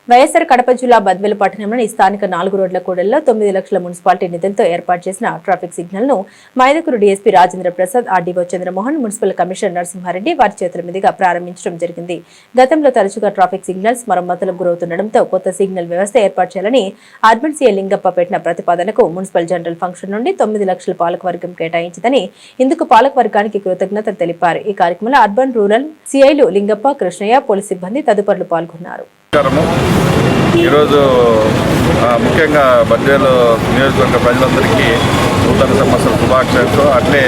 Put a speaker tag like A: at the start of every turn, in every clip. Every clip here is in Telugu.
A: వైఎస్ఆర్ కడప జిల్లా బద్వేలు పట్టణంలోని స్థానిక 4 రోడ్ల కూడలిలో 9 లక్షల మున్సిపాలిటీ నిధులతో ఏర్పాటు చేసిన ట్రాఫిక్ సిగ్నల్ ను Mydukur DSP Rajendra Prasad, RDO Chandramohan, municipal commissioner Narasimhareddy వారి చేతుల మీదుగా ప్రారంభించడం జరిగింది. గతంలో తరచుగా ట్రాఫిక్ సిగ్నల్స్ మరమ్మతులకు గురవుతుండటంతో కొత్త సిగ్నల్ వ్యవస్థ ఏర్పాటు చేయాలని అర్బన్ సీఐ లింగప్ప పెట్టిన ప్రతిపాదనకు మున్సిపల్ జనరల్ ఫంక్షన్ నుండి 9 లక్షల పాలకవర్గం కేటాయించిందని, ఇందుకు పాలకవర్గానికి కృతజ్ఞతలు తెలిపారు. ఈ కార్యక్రమంలో అర్బన్ రూరల్ సీఐలు లింగప్ప, కృష్ణయ్య, పోలీస్ సిబ్బంది తదుపరులు పాల్గొన్నారు.
B: ఈరోజు ముఖ్యంగా బద్వేలు నియోజకవర్గ ప్రజలందరికీ నూతన సంవత్సర శుభాకాంక్షలు, అట్లే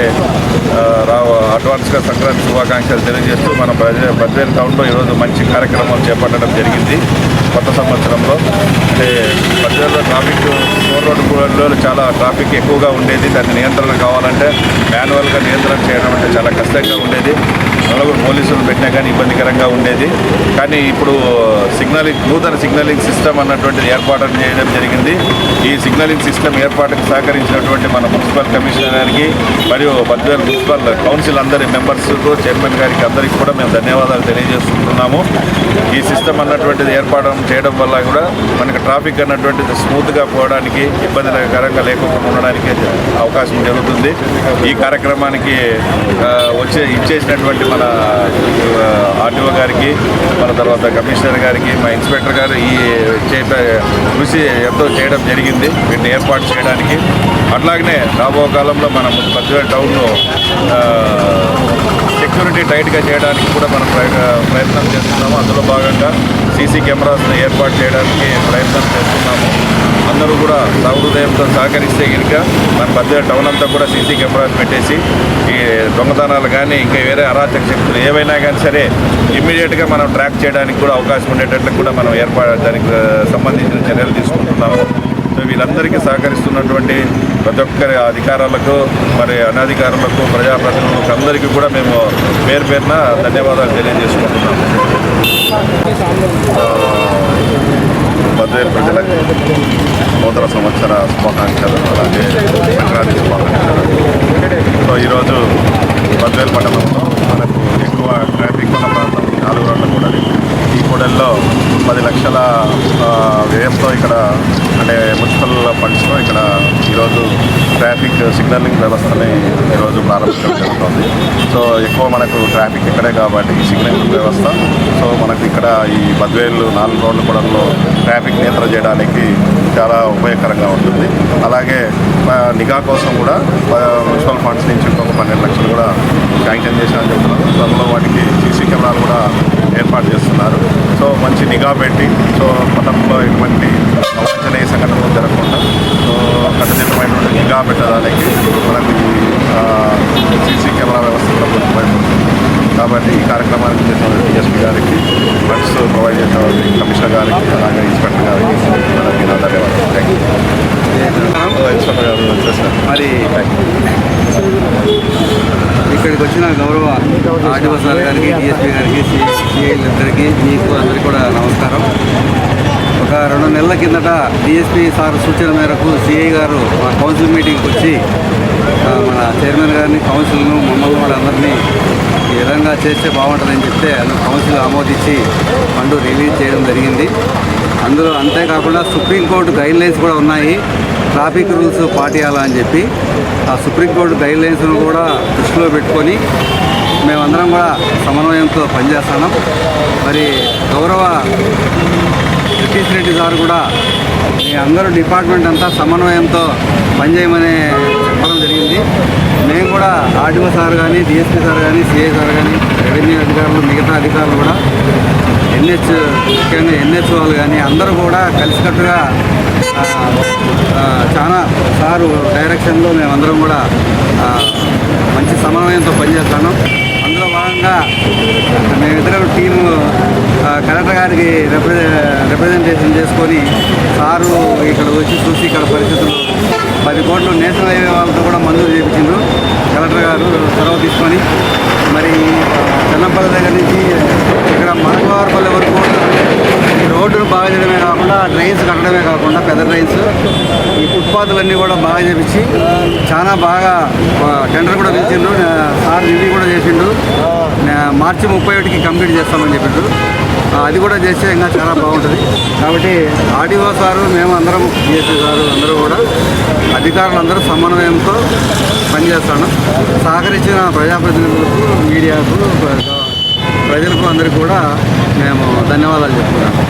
B: అడ్వాన్స్గా సంక్రాంతి శుభాకాంక్షలు తెలియజేస్తూ మన బద్వేలు టౌన్లో ఈరోజు మంచి కార్యక్రమాలు చేపట్టడం జరిగింది. కొత్త సంవత్సరంలో అంటే బద్వేలులో ట్రాఫిక్ 4 రోడ్డు కూడలిలో చాలా ట్రాఫిక్ ఎక్కువగా ఉండేది. దాన్ని నియంత్రణ కావాలంటే మాన్యువల్గా నియంత్రణ చేయడం అంటే చాలా కష్టంగా ఉండేది. నలుగురు పోలీసులు పెట్టినా కానీ ఇబ్బందికరంగా ఉండేది. కానీ ఇప్పుడు నూతన సిగ్నలింగ్ సిస్టమ్ అన్నటువంటిది ఏర్పాటు చేయడం జరిగింది. ఈ సిగ్నలింగ్ సిస్టమ్ ఏర్పాటుకు సహకరించినటువంటి మన మున్సిపల్ కమిషనర్ గారికి మరియు బద్వేలు మున్సిపల్ కౌన్సిల్ అందరి మెంబర్స్కు, చైర్మన్ గారికి అందరికీ కూడా మేము ధన్యవాదాలు తెలియజేస్తున్నాము. ఈ సిస్టమ్ అన్నటువంటిది ఏర్పాటు చేయడం వల్ల కూడా మనకి ట్రాఫిక్ అన్నటువంటిది స్మూత్గా పోవడానికి, ఇబ్బందికరంగా లేకుండా ఉండడానికి అవకాశం జరుగుతుంది. ఈ కార్యక్రమానికి ఇచ్చేసినటువంటి మన ఆర్డీఓ గారికి, మన తర్వాత కమిషనర్ గారికి, మా ఇన్స్పెక్టర్ గారు ఈ కృషి ఎంతో చేయడం జరిగింది వీటిని ఏర్పాటు చేయడానికి. అట్లాగనే రాబో కాలంలో మనం బద్వేలు టౌన్లో సెక్యూరిటీ టైట్గా చేయడానికి కూడా మనం ప్రయత్నం చేస్తున్నాము. అందులో భాగంగా సీసీ కెమెరాస్ని ఏర్పాటు చేయడానికి ప్రయత్నం చేస్తున్నాము. అందరూ కూడా సహృదయంతో సహకరిస్తే కనుక మన బద్వేలు టౌన్ అంతా కూడా సీసీ కెమెరాలు పెట్టేసి ఈ దొంగతనాలు కానీ ఇంకా వేరే అరాచక శక్తులు ఏవైనా కానీ సరే ఇమ్మీడియట్గా మనం ట్రాక్ చేయడానికి కూడా అవకాశం ఉండేటట్లు కూడా మనం దానికి సంబంధించిన చర్యలు తీసుకుంటున్నాము. వీళ్ళందరికీ సహకరిస్తున్నటువంటి ప్రతి ఒక్కరి అధికారులకు, మరి అనధికారులకు, ప్రజాప్రతినిధులకు అందరికీ కూడా మేము పేరున ధన్యవాదాలు తెలియజేసుకుంటున్నాము. బద్వేలు ప్రజలకు నూతన సంవత్సర శుభాకాంక్షలు, అలాగే సంక్రాంతి శుభాకాంక్షలు. సో ఈరోజు బద్వేలు పట్టణంలో మనకు ఎక్కువ ట్రాఫిక్ ఉన్న ప్రాంతం 4 రోడ్ల కూడలి. ఈ కూడలిలో 10 లక్షల వ్యయంతో ఇక్కడ అంటే మున్సిపల్ ఫండ్స్లో ఇక్కడ ఈరోజు ట్రాఫిక్ సిగ్నలింగ్ వ్యవస్థని ఈరోజు ప్రారంభించడం జరుగుతుంది. సో ఎక్కువ మనకు ట్రాఫిక్ ఇక్కడే కాబట్టి ఈ సిగ్నలింగ్ వ్యవస్థ సో మనకు ఇక్కడ ఈ బద్వేలు 4 రోడ్ల కూడల్లో ట్రాఫిక్ నియంత్రణ చేయడానికి చాలా ఉపయోగకరంగా ఉంటుంది. అలాగే నిఘా కోసం కూడా మున్సిపల్ ఫండ్స్ నుంచి ఇంకొక 12 లక్షలు కూడా శాంక్షన్ చేశామని చెప్తున్నారు. త్వరలో వాటికి సీసీ కెమెరాలు కూడా ఏర్పాటు చేస్తున్నారు. సో మంచి నిఘా పెట్టి సో పట్టణంలో ఎటువంటి అవాంఛనీయ సంఘటనలు జరగకుండా సో కట్టుదిట్టమైనటువంటి నిఘా పెట్టడానికి మనకి సీసీ కెమెరా వ్యవస్థ కూడా ఉపయోగపడుతుంది. కాబట్టి ఈ కార్యక్రమానికి చేసిన డిఎస్పీ గారికి, ఫండ్స్ ప్రొవైడ్ చేసిన కమిషనర్ గారికి, అలాగే ఇన్స్పెక్టర్ గారికి మనకి నా ధన్యవాదాలు. Thank you. ఇన్స్పెక్టర్ గారు వచ్చేసారు.
C: మరి ఇక్కడికి వచ్చిన గౌరవ ఆర్డీఓ సార్ గారికి, డిఎస్పీ గారికి, సిఐలందరికీ, మీకు అందరికీ కూడా నమస్కారం. ఒక 2 నెలల కిందట డిఎస్పీ సార్ సూచన మేరకు సిఐ గారు మా కౌన్సిల్ మీటింగ్కి వచ్చి మన చైర్మన్ గారిని, కౌన్సిల్ను, మమ్మల్ని కూడా అందరినీ ఈ విధంగా చేస్తే బాగుంటుందని చెప్తే అందులో కౌన్సిల్ ఆమోదించి ఫండ్ రిలీజ్ చేయడం జరిగింది. అందులో అంతేకాకుండా సుప్రీంకోర్టు గైడ్లైన్స్ కూడా ఉన్నాయి, ట్రాఫిక్ రూల్స్ పాటించాలని చెప్పి. ఆ సుప్రీంకోర్టు గైడ్లైన్స్ను కూడా దృష్టిలో పెట్టుకొని మేమందరం కూడా సమన్వయంతో పనిచేస్తున్నాం. మరి గౌరవ సతీష్ రెడ్డి సార్ కూడా మీ అందరూ డిపార్ట్మెంట్ అంతా సమన్వయంతో పనిచేయమని చెప్పడం జరిగింది. మేము కూడా ఆర్డీఓ సార్ కానీ, డిఎస్పీ సార్ కానీ, సిఐ సార్ కానీ, రెవెన్యూ అధికారులు, మిగతా అధికారులు కూడా ముఖ్యంగా ఎన్హెచ్ వాళ్ళు కానీ అందరూ కూడా కలిసికట్టుగా చాలా సారు డైరెక్షన్లో మేమందరం కూడా మంచి సమన్వయంతో పనిచేస్తున్నాం. అందులో భాగంగా మేమిద్దరం టీము కలెక్టర్ గారికి రిప్రజెంటేషన్ చేసుకొని సారు ఇక్కడ వచ్చి చూసి ఇక్కడ పరిస్థితులు 10 కోట్లు నేషనల్ హైవే వాళ్ళతో కూడా మంజూరు చేయించిండ్రు. కలెక్టర్ గారు చొరవ తీసుకొని మరి చెన్నంపల్లి దగ్గర నుంచి ఇక్కడ మనకవారపల్లి వరకు రోడ్డును బాగా చేయడమే కాకుండా డ్రైన్స్ కట్టడమే కాకుండా పెద్ద డ్రైన్స్ ఈ ఫుట్పాత్లన్నీ కూడా బాగా చేపించి చాలా బాగా టెండర్ కూడా పిలిచిండు. సార్ రివ్యూ కూడా చేసిండు. మార్చి 31కి కంప్లీట్ చేస్తామని చెప్పిండు. అది కూడా చేస్తే ఇంకా చాలా బాగుంటుంది. కాబట్టి ఆర్డీఓ సారు మేము అందరం డిఎస్పీ సారు అందరూ కూడా అధికారులందరూ సమన్వయంతో పనిచేస్తాను. సహకరించిన ప్రజాప్రతినిధులకు, మీడియాకు, ప్రజలకు అందరికీ కూడా మేము ధన్యవాదాలు చెప్తున్నాము.